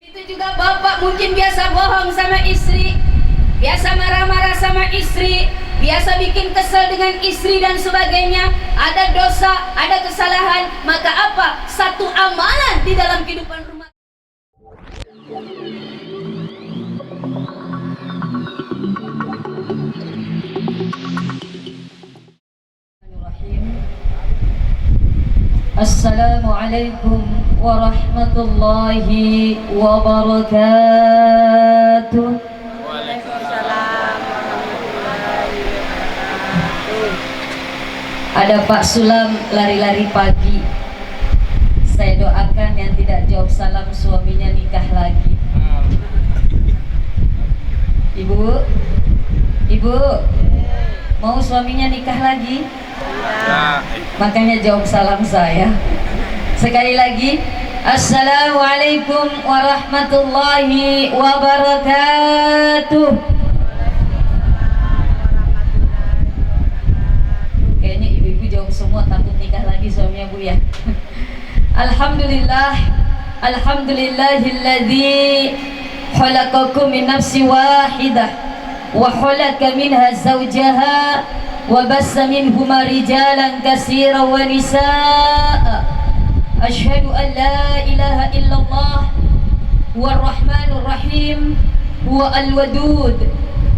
Itu juga bapak mungkin biasa bohong sama istri, biasa marah-marah sama istri, biasa bikin kesel dengan istri dan sebagainya. Ada dosa, ada kesalahan, maka apa? Satu amalan di dalam kehidupan rumah. Assalamualaikum warahmatullahi wabarakatuh. Waalaikumsalam warahmatullahi wabarakatuh. Ada Pak Sulam lari-lari pagi. Saya doakan yang tidak jawab salam suaminya nikah lagi. Ibu, mau suaminya nikah lagi? Ya. Makanya jawab salam saya. Sekali lagi, Assalamualaikum warahmatullahi wabarakatuh. Kayaknya ibu-ibu jawab semua, takut nikah lagi suaminya Bu ya. Alhamdulillah, alhamdulillahilladzi khalaqakum min nafsin wahidah wa khalaqa minha zawjaha wa bassa minhuma rijalan katsiran wa nisaa. Asyhadu an la ilaha illallah huwar rahmanur rahim huwa al-wadud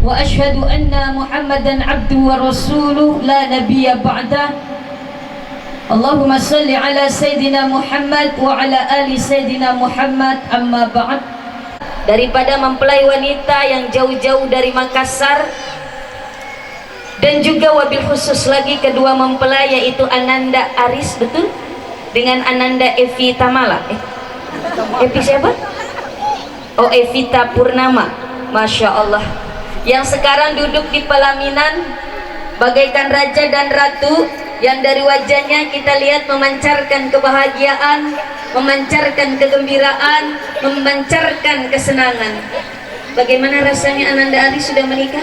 wa asyhadu anna Muhammadan abduhu wa rasuluhu la nabiyya ba'dah. Allahumma salli ala Sayyidina Muhammad wa ala ali Sayyidina Muhammad, amma ba'd. Daripada mempelai wanita yang jauh-jauh dari Makassar, dan juga wabil khusus lagi kedua mempelai yaitu Ananda Aris, betul? Dengan Ananda Evi Tamala. Evi siapa? Oh, Evita Purnama. Masya Allah. Yang sekarang duduk di pelaminan bagaikan raja dan ratu, yang dari wajahnya kita lihat memancarkan kebahagiaan, memancarkan kegembiraan, memancarkan kesenangan. Bagaimana rasanya Ananda Aris sudah menikah?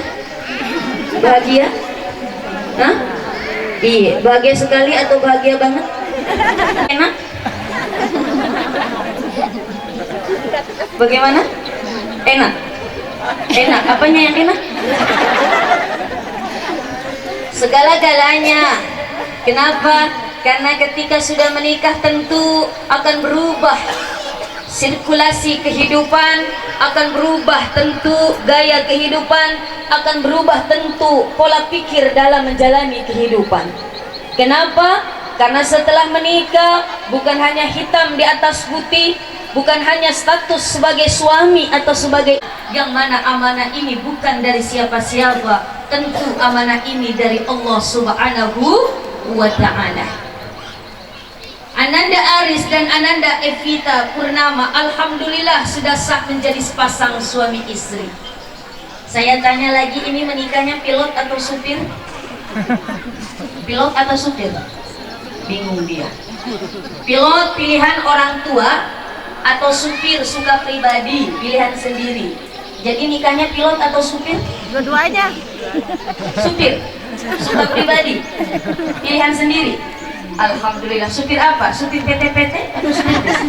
Bahagia? Hah? Iya, bahagia sekali atau bahagia banget? Enak? Bagaimana? Enak? Enak? Apanya yang enak? Segala-galanya. Kenapa? Karena ketika sudah menikah tentu akan berubah sirkulasi kehidupan, akan berubah tentu gaya kehidupan, akan berubah tentu pola pikir dalam menjalani kehidupan. Kenapa? Karena setelah menikah bukan hanya hitam di atas putih, bukan hanya status sebagai suami atau sebagai, yang mana amanah ini bukan dari siapa-siapa, tentu amanah ini dari Allah Subhanahu wa ta'ala. Ananda Aris dan Ananda Evita Purnama alhamdulillah sudah sah menjadi sepasang suami istri. Saya tanya lagi, ini menikahnya pilot atau supir? Pilot atau supir? Bingung dia. Pilot pilihan orang tua atau supir suka pribadi, pilihan sendiri. Jadi nikahnya pilot atau supir? Dua-duanya. Supir, suka pribadi, pilihan sendiri. Alhamdulillah. Supir apa? Supir PT-PT atau supir bis?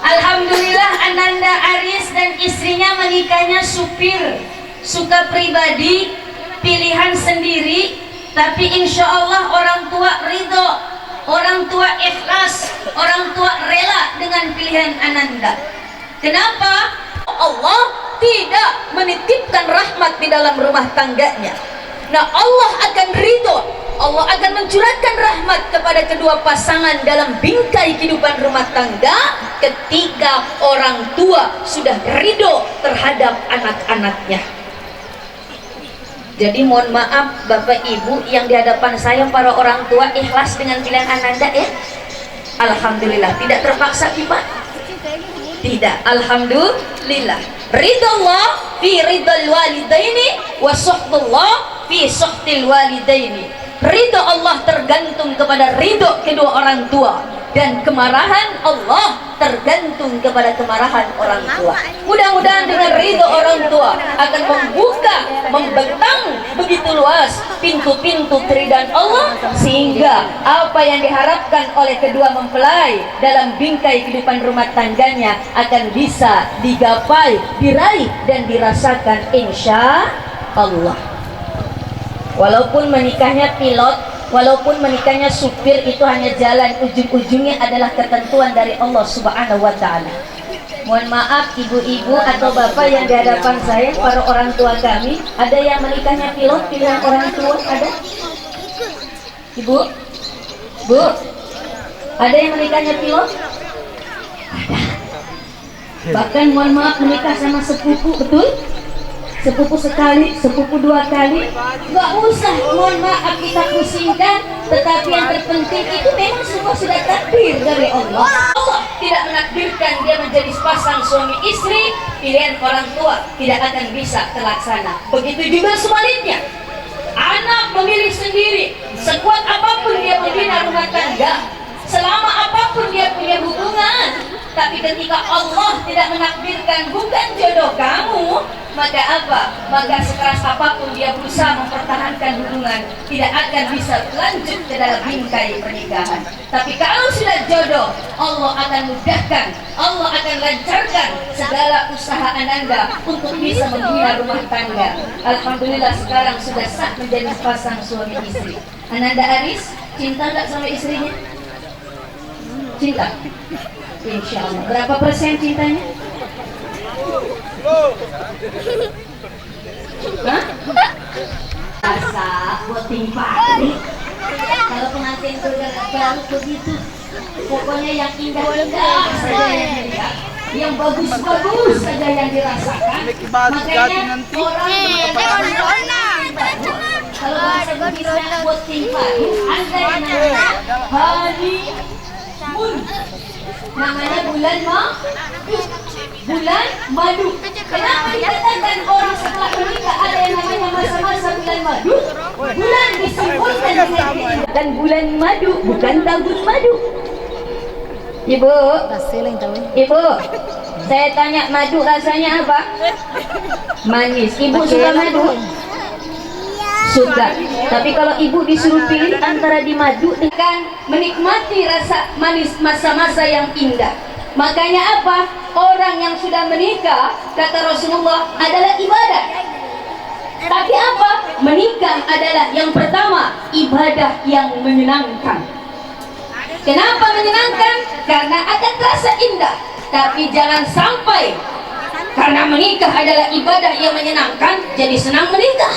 Alhamdulillah Ananda Aris dan istrinya menikahnya supir, suka pribadi, pilihan sendiri. Tapi insya Allah orang tua ridho, orang tua ikhlas, orang tua rela dengan pilihan Ananda. Kenapa? Allah tidak menitipkan rahmat di dalam rumah tangganya. Nah, Allah akan ridho, Allah akan mencurahkan rahmat kepada kedua pasangan dalam bingkai kehidupan rumah tangga ketika orang tua sudah ridho terhadap anak-anaknya. Jadi mohon maaf Bapak Ibu yang di hadapan saya, para orang tua ikhlas dengan pilihan Ananda ya? Alhamdulillah. Tidak terpaksa Pak? Tidak. Alhamdulillah. Ridallah fi ridal walidaini wa suhdullah fi suhdil walidaini. Ridho Allah tergantung kepada ridho kedua orang tua. dan kemarahan Allah tergantung kepada kemarahan orang tua. Mudah-mudahan dengan ridho orang tua akan membuka, membentang begitu luas pintu-pintu keridhaan Allah, sehingga apa yang diharapkan oleh kedua mempelai dalam bingkai kehidupan rumah tangganya akan bisa digapai, diraih dan dirasakan insya Allah. Walaupun menikahnya pilot, walaupun menikahnya supir, itu hanya jalan, ujung-ujungnya adalah ketentuan dari Allah Subhanahu wa Ta'ala. Mohon maaf ibu-ibu atau bapak yang di hadapan saya, para orang tua kami, ada yang menikahnya pilot pilihan orang tua? Ada? Ibu? Bu? Ada yang menikahnya pilot? Ada. Bahkan mohon maaf menikah sama sepupu, betul? Sepupu sekali, sepupu dua kali, nggak usah, mohon maaf kita pusingkan. Tetapi yang terpenting itu memang semua sudah takdir dari Allah. Allah tidak menakdirkan dia menjadi sepasang suami istri, pilihan orang tua tidak akan bisa terlaksana. Begitu juga sebaliknya, anak memilih sendiri, sekuat apapun dia membina rumah tangga, selama apapun dia punya hubungan. Tapi ketika Allah tidak menakdirkan bukan jodoh kamu, maka apa? Maka sekeras apapun dia berusaha mempertahankan hubungan, tidak akan bisa lanjut ke dalam bingkai pernikahan. Tapi kalau sudah jodoh, Allah akan mudahkan, Allah akan lancarkan segala usaha Ananda untuk bisa membina rumah tangga. Alhamdulillah sekarang sudah sah menjadi sepasang suami istri. Ananda Aris, cinta tak sama istrinya? Cinta? Insya Allah. Berapa persen cintanya? Hah? Asa buat timpani. Kalau pengantin baru begitu, pokoknya yang indah-indah saja yang dilihat, yang bagus-bagus saja yang dirasakan. Makanya orang kalau bahasa Indonesia buat timpani, ada yang namanya honeymoon. Namanya bulan madu. Kenapa dikatakan orang setelah menikah ada yang namanya masa-masa bulan madu? Bulan disimpulkan dengan dan bulan madu, bukan tabun madu. Ibu, saya tanya madu rasanya apa? Manis. Ibu suka madu? Suka. Tapi kalau ibu disuruh pilih antara di madu dengan menikmati rasa manis masa-masa yang indah, makanya apa? Orang yang sudah menikah, kata Rasulullah, adalah ibadah. Tapi apa? Menikah adalah yang pertama, ibadah yang menyenangkan. Kenapa menyenangkan? Karena akan terasa indah. Tapi jangan sampai karena menikah adalah ibadah yang menyenangkan, jadi senang menikah.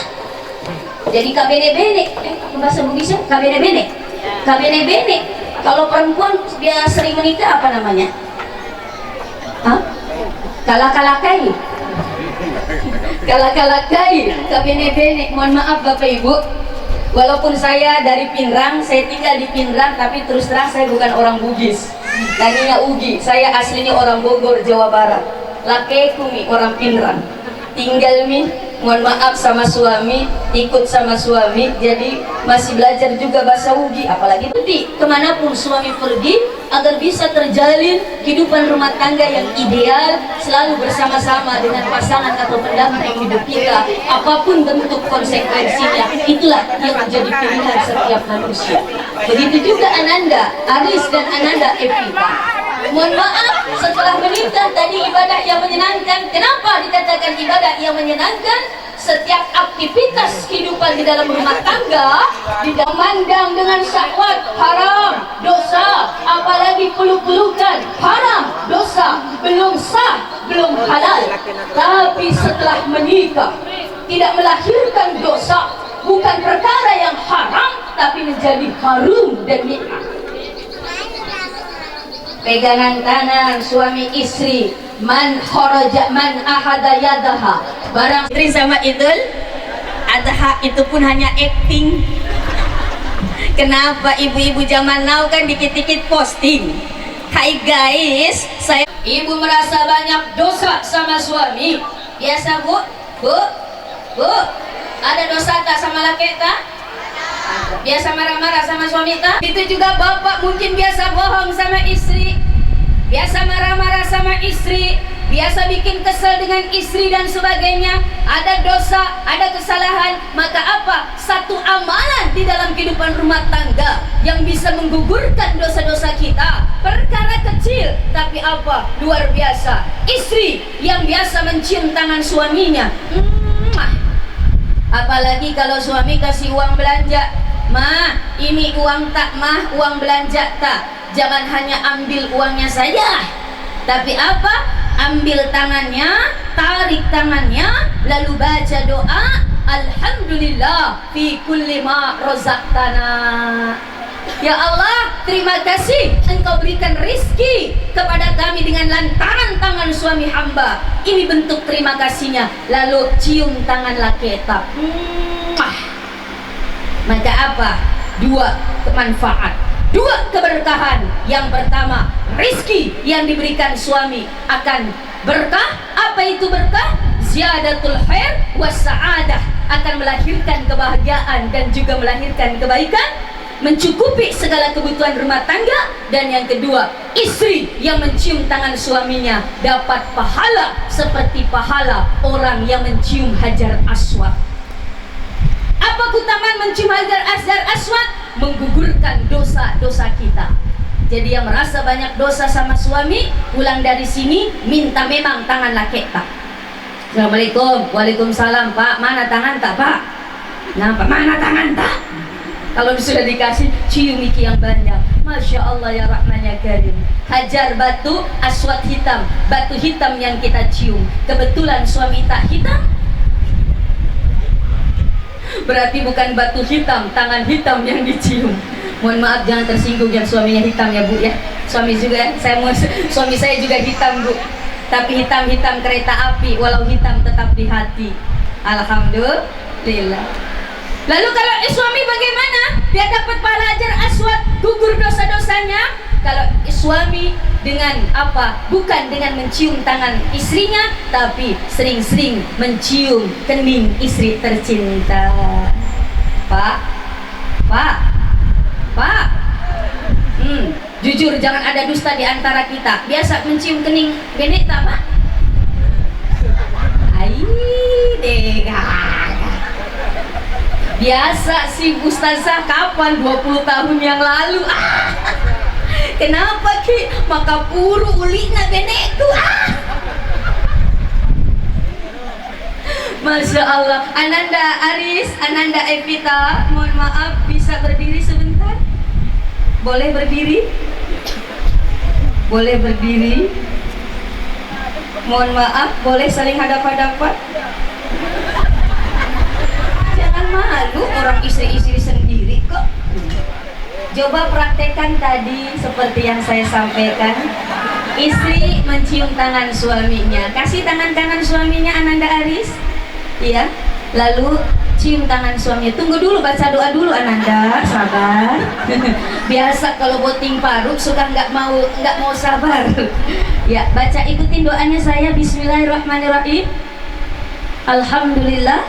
Jadi kabene-bene, bahasa Bugis kabene-bene. Kabene-bene. Kalau perempuan dia sering menikah apa namanya? Hah? Kalak-kalakai. Kalak-kalakai, kabene-bene. Mohon maaf Bapak Ibu. Walaupun saya dari Pinrang, saya tinggal di Pinrang, tapi terus terang saya bukan orang Bugis. Namanya Ugi. Saya aslinya orang Bogor, Jawa Barat. Lakekumi orang Pinrang. Tinggal mohon maaf sama suami, ikut sama suami, jadi masih belajar juga bahasa Ugi. Apalagi nanti kemanapun suami pergi, agar bisa terjalin kehidupan rumah tangga yang ideal, selalu bersama-sama dengan pasangan atau pendamping hidup kita. Apapun bentuk konsekuensinya, itulah yang menjadi pilihan setiap manusia. Begitu juga Ananda Aris dan Ananda Evita. Mohon maaf, setelah menikah tadi ibadah yang menyenangkan. Kenapa dikatakan ibadah yang menyenangkan? Setiap aktivitas kehidupan di dalam rumah tangga tidak memandang dengan syahwat, haram, dosa. Apalagi peluk-pelukan, haram, dosa. Belum sah, belum halal. Tapi setelah menikah tidak melahirkan dosa, bukan perkara yang haram, tapi menjadi harum dan nikmat. Pegangan tangan suami istri, man kharaja man ahada yadaha. Barang istri sama Idul Adha itu pun hanya acting. Kenapa ibu-ibu zaman now kan dikit-dikit posting, hai guys, saya ibu merasa banyak dosa sama suami. Biasa bu, ada dosa tak sama laki tak? Biasa marah-marah sama suami tak? Itu juga bapak mungkin biasa bohong sama istri, biasa marah-marah sama istri, biasa bikin kesel dengan istri dan sebagainya. Ada dosa, ada kesalahan, maka apa? Satu amalan di dalam kehidupan rumah tangga yang bisa menggugurkan dosa-dosa kita. Perkara kecil, tapi apa? Luar biasa. Istri yang biasa mencium tangan suaminya. Apalagi kalau suami kasih uang belanja. Ma, ini uang tak mah, uang belanja tak. Jangan hanya ambil uangnya saja, tapi apa? Ambil tangannya, tarik tangannya, lalu baca doa, Alhamdulillah fi kulli ma razaqtana. Ya Allah, terima kasih Engkau berikan rizki kepada kami dengan lantaran tangan suami hamba. Ini bentuk terima kasihnya. Lalu cium tangan laki kita. Maka apa? Dua manfaat, dua keberkahan. Yang pertama, rizki yang diberikan suami akan berkah. Apa itu berkah? Ziyadatul khair was sa'adah, akan melahirkan kebahagiaan dan juga melahirkan kebaikan, mencukupi segala kebutuhan rumah tangga. Dan yang kedua, istri yang mencium tangan suaminya dapat pahala seperti pahala orang yang mencium hajar aswad. Apa keutamaan mencium hajar aswad? Menggugurkan dosa-dosa kita. Jadi yang merasa banyak dosa sama suami, pulang dari sini minta memang tangan laki tak. Assalamualaikum. Waalaikumsalam. Pak, mana tangan tak pak? Nah, mana tangan tak? Kalau sudah dikasih, cium iki yang banyak. Masya Allah ya Rahman ya Karim. Hajar batu aswad hitam, batu hitam yang kita cium. Kebetulan suami tak hitam, berarti bukan batu hitam, tangan hitam yang dicium. Mohon maaf, jangan tersinggung yang suaminya hitam ya Bu ya. Suami juga, suami saya juga hitam Bu. Tapi hitam-hitam kereta api, walau hitam tetap di hati. Alhamdulillah. Lalu kalau suami bagaimana? Dia dapat pahala hajar aswad, gugur dosa-dosanya. Kalau suami dengan apa? Bukan dengan mencium tangan istrinya, tapi sering-sering mencium kening istri tercinta. Pak, jujur jangan ada dusta di antara kita. Biasa mencium kening benek tak Pak? Biasa sih Ustazah, kapan? 20 tahun yang lalu. Kenapa Ki? Maka puru ulina benekku. Masya Allah. Ananda Aris, Ananda Evita, mohon maaf bisa berdiri sebentar? Boleh berdiri? Boleh berdiri? Mohon maaf, boleh saling hadap-hadapan? Jangan malu, orang istri-istri sendiri kok. Coba praktekkan tadi seperti yang saya sampaikan. Istri mencium tangan suaminya. Kasih tangan kanan suaminya Ananda Aris. Iya. Lalu cium tangan suaminya. Tunggu dulu, baca doa dulu Ananda. Sabar. Biasa kalau boting paru suka nggak mau sabar. Ya, baca, ikutin doanya saya. Bismillahirrahmanirrahim. Alhamdulillah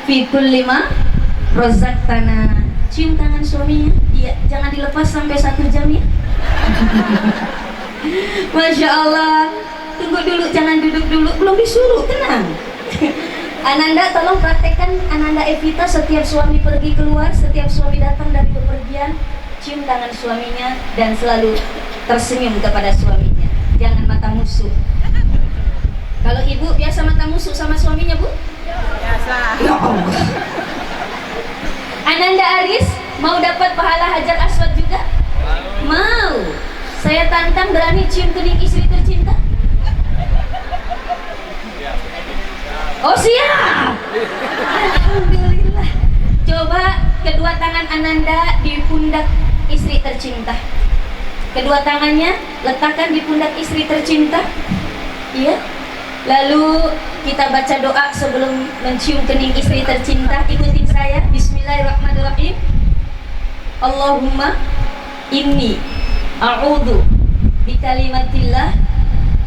fi kulli ma razaqtana. Cium tangan suaminya. Iya, jangan dilepas sampai 1 jam ya. Masya Allah. Tunggu dulu, jangan duduk dulu, belum disuruh, tenang. Ananda tolong praktekkan Ananda Evita, setiap suami pergi keluar, setiap suami datang dari bepergian, cium tangan suaminya dan selalu tersenyum kepada suaminya. Jangan mata musuh. Kalau ibu biasa mata musuh sama suaminya Bu? Biasa. Ya Allah. Ananda Aris mau dapat pahala hajar aswad juga? Mau. Saya tantang, berani cium kening istri tercinta? Oh siap. Alhamdulillah. Coba kedua tangan Ananda di pundak istri tercinta. Kedua tangannya letakkan di pundak istri tercinta. Iya. Lalu kita baca doa sebelum mencium kening istri tercinta. Ikutin saya. Bismillahirrahmanirrahim. Allahumma inni a'udhu bikalimatillah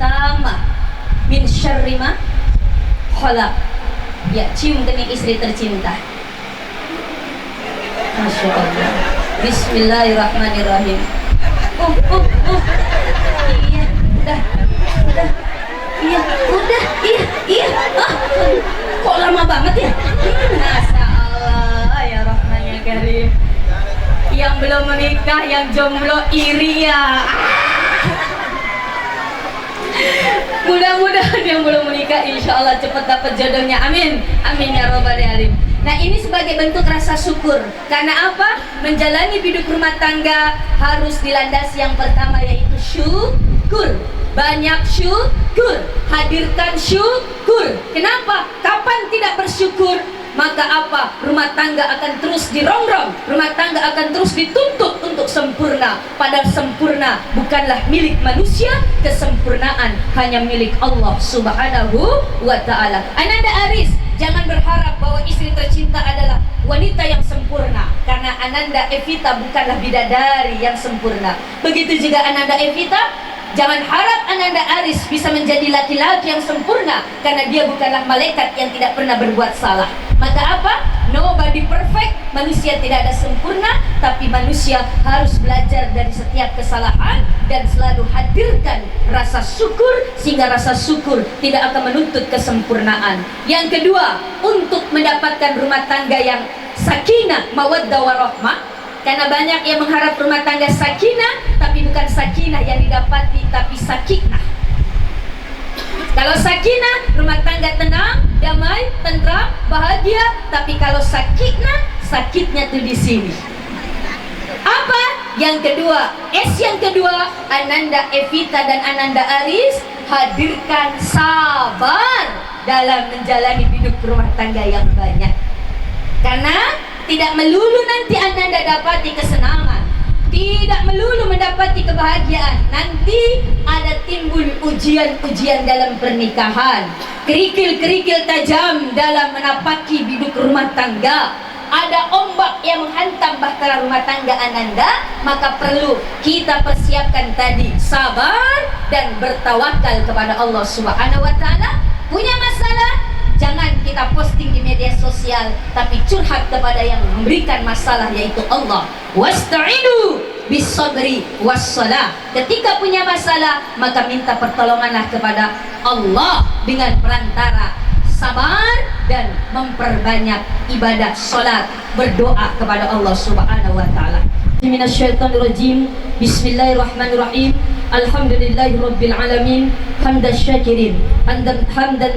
tamah min syarri ma khalaq. Ya, cium kening istri tercinta. Masya Allah. Bismillahirrahmanirrahim. Iya, udah. Iya, udah, iya. Kok lama banget ya? Masya Allah, ya Rahman ya Karim. Yang belum menikah, yang jomblo iri ya. Mudah-mudahan yang belum menikah insya Allah cepat dapat jodohnya, amin, amin ya robbal alamin. Nah, ini sebagai bentuk rasa syukur. Karena apa? Menjalani hidup rumah tangga harus dilandasi yang pertama yaitu syukur. Banyak syukur, hadirkan syukur. Kenapa? Kapan tidak bersyukur, maka apa? Rumah tangga akan terus dirongrong, rumah tangga akan terus dituntut untuk sempurna. Padahal sempurna bukanlah milik manusia, kesempurnaan hanya milik Allah Subhanahu wa ta'ala. Ananda Aris, jangan berharap bahwa istri tercinta adalah wanita yang sempurna, karena Ananda Evita bukanlah bidadari yang sempurna. Begitu juga Ananda Evita, jangan harap Ananda Aris bisa menjadi laki-laki yang sempurna, karena dia bukanlah malaikat yang tidak pernah berbuat salah. Maka apa? Nobody perfect. Manusia tidak ada sempurna, tapi manusia harus belajar dari setiap kesalahan dan selalu hadirkan rasa syukur, sehingga rasa syukur tidak akan menuntut kesempurnaan. Yang kedua, untuk mendapatkan rumah tangga yang sakinah, mawaddah warahmah. Karena banyak yang mengharap rumah tangga sakinah, tapi bukan sakinah yang didapati, tapi sakinah. Kalau sakinah, rumah tangga tenang, damai, tentram, bahagia. Tapi kalau sakinah, sakitnya tuh di sini. Apa? Yang kedua, yang kedua, Ananda Evita dan Ananda Aris hadirkan sabar dalam menjalani hidup rumah tangga yang banyak. Karena tidak melulu nanti Ananda dapati kesenangan, tidak melulu mendapati kebahagiaan. Nanti ada timbul ujian-ujian dalam pernikahan, kerikil-kerikil tajam dalam menapaki hidup rumah tangga. Ada ombak yang menghantam bahtera rumah tangga Ananda, maka perlu kita persiapkan tadi sabar dan bertawakal kepada Allah Subhanahu wa ta'ala. Punya masalah, jangan kita posting di media sosial, tapi curhat kepada yang memberikan masalah, yaitu Allah. Wasta'inu bis-sabri was-shalah. Ketika punya masalah, maka minta pertolonganlah kepada Allah dengan perantara sabar dan memperbanyak ibadah salat, berdoa kepada Allah Subhanahu wa ta'ala. Minasyaitonirrajim. Bismillahirrahmanirrahim. Alhamdulillahirabbil alamin. Hamdan syakirin, hamdan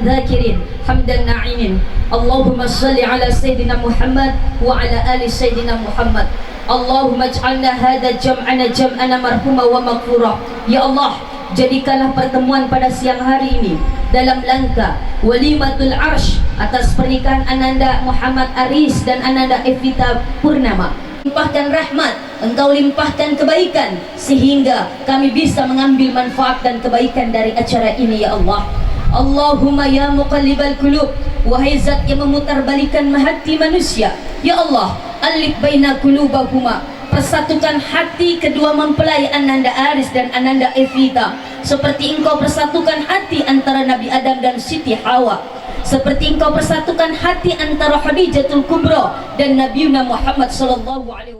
dzakirin, hamdan na'imin. Allahumma shalli ala sayyidina Muhammad wa ala ali sayyidina Muhammad. Allahumma ij'alna hadha jam'ana jam'ana marhuma wa maghfura. Ya Allah, jadikanlah pertemuan pada siang hari ini dalam langkah walimatul arsh atas pernikahan Ananda Muhammad Aris dan Ananda Evita Purnama. Limpahkan rahmat, Engkau limpahkan kebaikan, sehingga kami bisa mengambil manfaat dan kebaikan dari acara ini, ya Allah. Allahumma ya muqallibal qulub, wahai zat yang memutarbalikan hati manusia, ya Allah, alif baina qulubahuma, persatukan hati kedua mempelai Ananda Aris dan Ananda Evita, seperti Engkau persatukan hati antara Nabi Adam dan Siti Hawa, seperti Engkau persatukan hati antara Khadijatul Kubra dan Nabiuna Muhammad sallallahu alaihi wasallam.